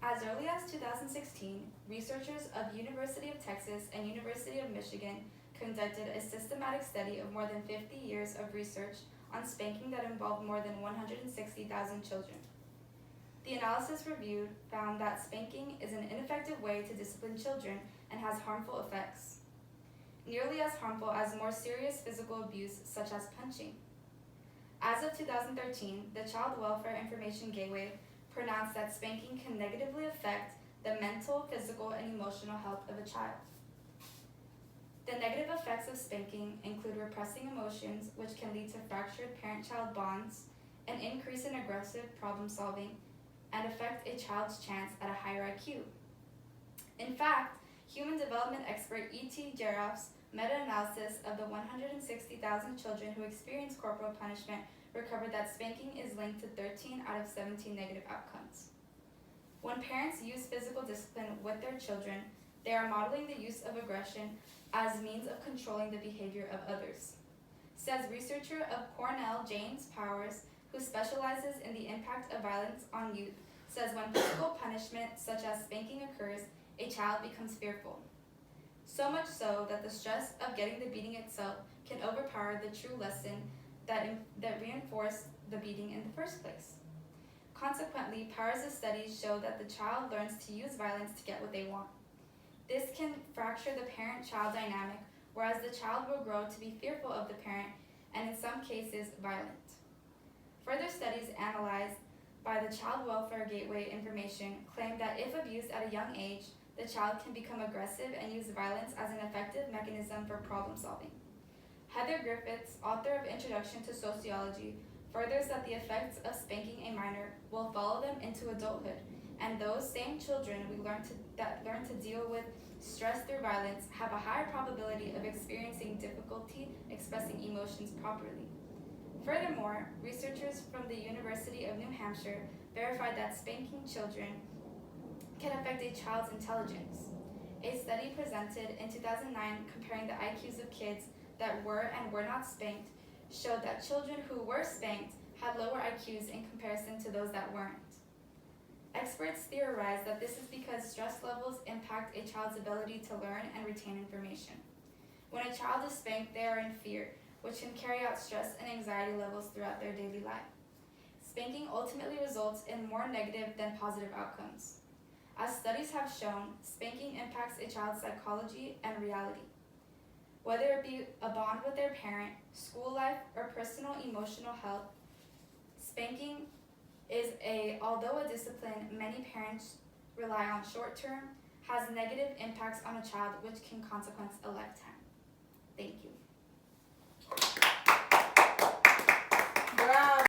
As early as 2016, researchers of University of Texas and University of Michigan conducted a systematic study of more than 50 years of research on spanking that involved more than 160,000 children. The analysis reviewed found that spanking is an ineffective way to discipline children and has harmful effects, nearly as harmful as more serious physical abuse such as punching. As of 2013, the Child Welfare Information Gateway pronounced that spanking can negatively affect the mental, physical, and emotional health of a child. The negative effects of spanking include repressing emotions, which can lead to fractured parent-child bonds, an increase in aggressive problem-solving, and affect a child's chance at a higher IQ. In fact, human development expert E.T. Geroff's meta-analysis of the 160,000 children who experienced corporal punishment recovered that spanking is linked to 13 out of 17 negative outcomes. When parents use physical discipline with their children, they are modeling the use of aggression as means of controlling the behavior of others, says researcher of Cornell James Powers, who specializes in the impact of violence on youth, says when physical punishment such as spanking occurs, a child becomes fearful. So much so that the stress of getting the beating itself can overpower the true lesson that reinforced the beating in the first place. Consequently, Powers' studies show that the child learns to use violence to get what they want. This can fracture the parent-child dynamic, whereas the child will grow to be fearful of the parent and in some cases violent. Further studies analyzed by the Child Welfare Gateway information claim that if abused at a young age, the child can become aggressive and use violence as an effective mechanism for problem solving. Heather Griffiths, author of Introduction to Sociology, furthers that the effects of spanking a minor will follow them into adulthood, and those same children that learn to deal with stress through violence have a higher probability of experiencing difficulty expressing emotions properly. Furthermore, researchers from the University of New Hampshire verified that spanking children can affect a child's intelligence. A study presented in 2009 comparing the IQs of kids that were and were not spanked showed that children who were spanked had lower IQs in comparison to those that weren't. Experts theorize that this is because stress levels impact a child's ability to learn and retain information. When a child is spanked, they are in fear, which can carry out stress and anxiety levels throughout their daily life. Spanking ultimately results in more negative than positive outcomes. As studies have shown, spanking impacts a child's psychology and reality. Whether it be a bond with their parent, school life, or personal emotional health, spanking is although a discipline many parents rely on short term, has negative impacts on a child which can consequence a lifetime. Thank you.